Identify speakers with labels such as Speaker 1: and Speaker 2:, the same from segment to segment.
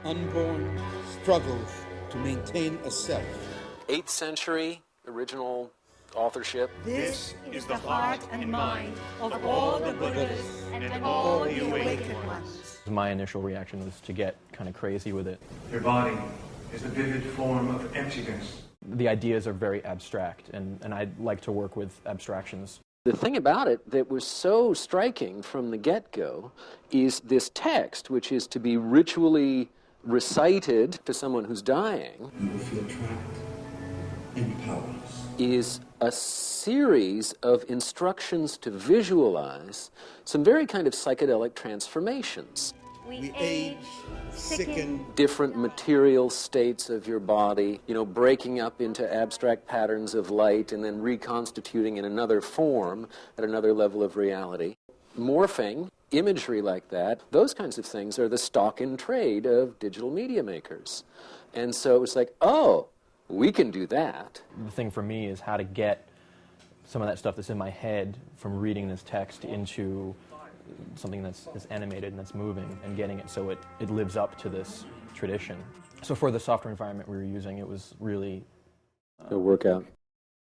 Speaker 1: unborn struggles to maintain a self.
Speaker 2: 8th century, original authorship.
Speaker 3: This is the heart and mind of all the Buddhas and all the awakened ones.
Speaker 4: My initial reaction was to get kind of crazy with it.
Speaker 5: Your body is a vivid form of emptiness.
Speaker 4: The ideas are very abstract, and I like to work with abstractions.
Speaker 2: The thing about it that was so striking from the get-go is this text, which is to be ritually recited to someone who's dying.
Speaker 1: You will feel trapped and powerless.
Speaker 2: Is a series of instructions to visualize some very kind of psychedelic transformations.
Speaker 1: We age, sicken.
Speaker 2: Different material states of your body, breaking up into abstract patterns of light and then reconstituting in another form at another level of reality. Morphing, imagery like that, those kinds of things are the stock in trade of digital media makers. And so it was like, oh, we can do that.
Speaker 4: The thing for me is how to get some of that stuff that's in my head from reading this text into something that's animated and that's moving, and getting it so it lives up to this tradition. So for the software environment we were using, it was really
Speaker 2: a workout.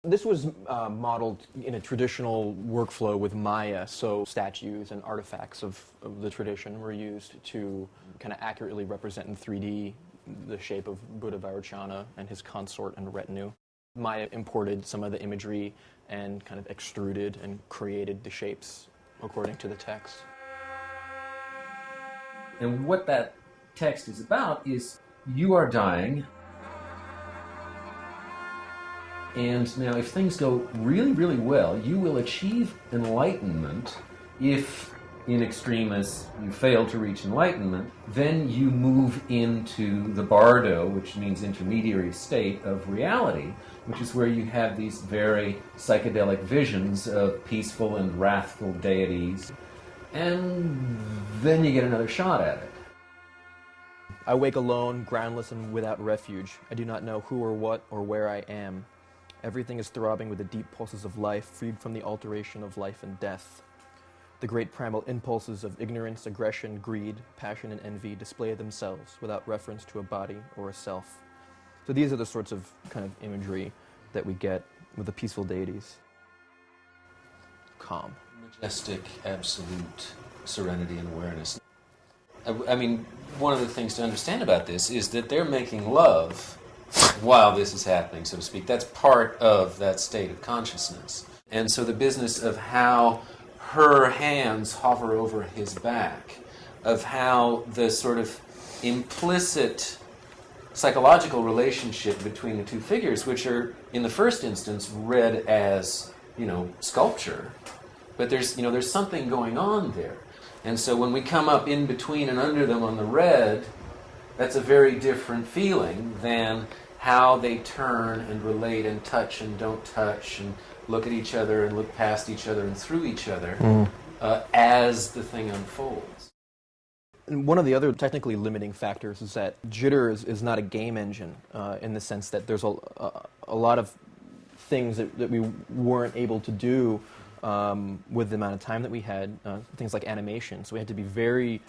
Speaker 4: This was modeled in a traditional workflow with Maya, so statues and artifacts of the tradition were used to kind of accurately represent in 3D the shape of Buddha Vairocana and his consort and retinue. Maya imported some of the imagery and kind of extruded and created the shapes according to the text.
Speaker 6: And what that text is about is you are dying, and now if things go really, really well, you will achieve enlightenment. If in extremis you fail to reach enlightenment, then you move into the bardo, which means intermediary state of reality, which is where you have these very psychedelic visions of peaceful and wrathful deities, and then you get another shot at it.
Speaker 4: I wake alone, groundless and without refuge. I do not know who or what or where I am. Everything is throbbing with the deep pulses of life, freed from the alteration of life and death. The great primal impulses of ignorance, aggression, greed, passion, and envy display themselves without reference to a body or a self. So these are the sorts of kind of imagery that we get with the peaceful deities. Calm.
Speaker 2: Majestic, absolute serenity and awareness. I mean, one of the things to understand about this is that they're making love while this is happening, so to speak. That's part of that state of consciousness. And so the business of how her hands hover over his back, of how the sort of implicit psychological relationship between the two figures, which are, in the first instance, read as, sculpture, but there's something going on there. And so when we come up in between and under them on the red, that's a very different feeling than how they turn and relate and touch and don't touch and look at each other and look past each other and through each other as the thing unfolds.
Speaker 4: And one of the other technically limiting factors is that Jitter is not a game engine in the sense that there's a lot of things that we weren't able to do with the amount of time that we had, things like animation. So we had to be very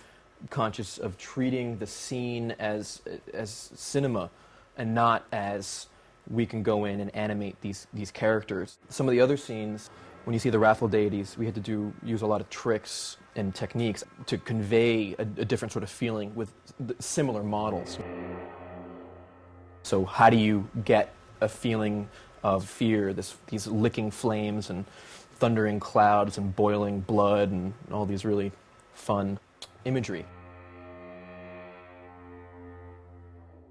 Speaker 4: conscious of treating the scene as cinema and not as we can go in and animate these characters. Some of the other scenes, when you see the wrathful deities, we had to use a lot of tricks and techniques to convey a different sort of feeling with similar models. So how do you get a feeling of fear, these licking flames and thundering clouds and boiling blood and all these really fun imagery?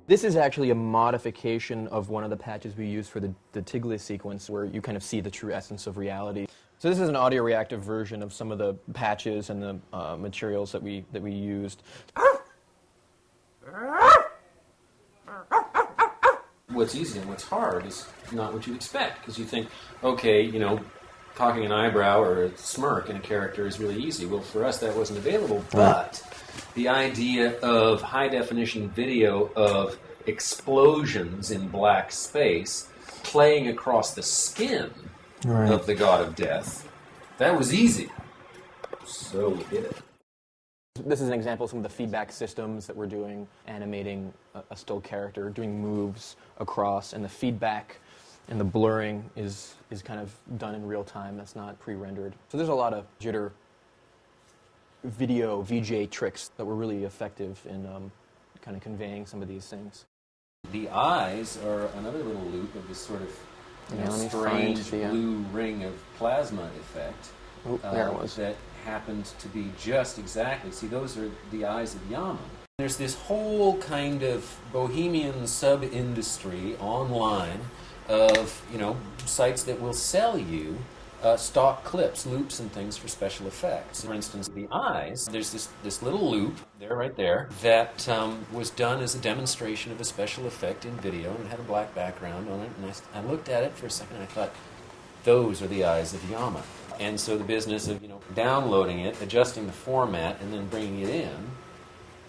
Speaker 4: This is actually a modification of one of the patches we used for the Tiglis sequence, where you kind of see the true essence of reality. So this is an audio-reactive version of some of the patches and the materials that we used.
Speaker 2: What's easy and what's hard is not what you expect, because you think, okay, cocking an eyebrow or a smirk in a character is really easy. Well, for us, that wasn't available, but the idea of high-definition video of explosions in black space playing across the skin of the god of death, that was easy. So we did it.
Speaker 4: This is an example of some of the feedback systems that we're doing, animating a still character, doing moves across, and the feedback and the blurring is kind of done in real time. That's not pre-rendered. So there's a lot of jitter video VJ tricks that were really effective in kind of conveying some of these things.
Speaker 2: The eyes are another little loop of this sort of strange blue ring of plasma effect.
Speaker 4: Oh, there it was.
Speaker 2: That happens to be just exactly, see, those are the eyes of Yama. There's this whole kind of bohemian sub-industry online of, sites that will sell you stock clips, loops and things for special effects. For instance, the eyes, there's this little loop, right there, that was done as a demonstration of a special effect in video, and it had a black background on it, and I looked at it for a second and I thought, those are the eyes of Yama. And so the business of, downloading it, adjusting the format, and then bringing it in,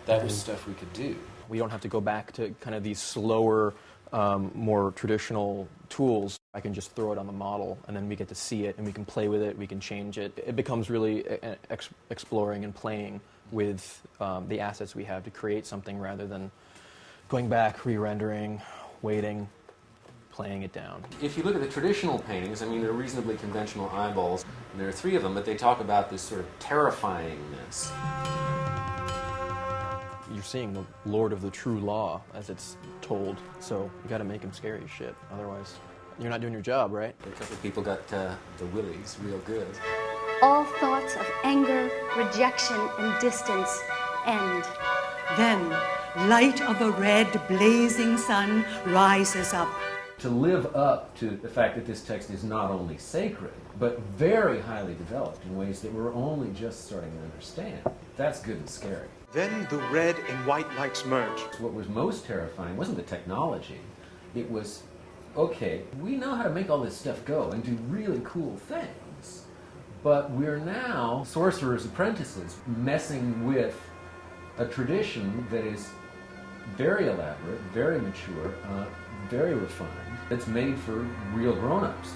Speaker 2: that was stuff we could do.
Speaker 4: We don't have to go back to kind of these slower, more traditional tools. I can just throw it on the model, and then we get to see it, and we can play with it, we can change it. It becomes really exploring and playing with the assets we have to create something rather than going back, re-rendering, waiting, playing it down.
Speaker 2: If you look at the traditional paintings, they're reasonably conventional eyeballs, and there are 3 of them, but they talk about this sort of terrifyingness.
Speaker 4: You're seeing the Lord of the True Law as it's told, so you got to make him scary as shit. Otherwise, you're not doing your job, right?
Speaker 2: A couple of people got the willies real good.
Speaker 3: All thoughts of anger, rejection, and distance end.
Speaker 7: Then, light of a red, blazing sun rises up.
Speaker 6: To live up to the fact that this text is not only sacred, but very highly developed in ways that we're only just starting to understand, that's good and scary.
Speaker 5: Then the red and white lights merge.
Speaker 6: What was most terrifying wasn't the technology. It was, okay, we know how to make all this stuff go and do really cool things, but we're now sorcerers' apprentices messing with a tradition that is very elaborate, very mature, very refined, that's made for real grown-ups.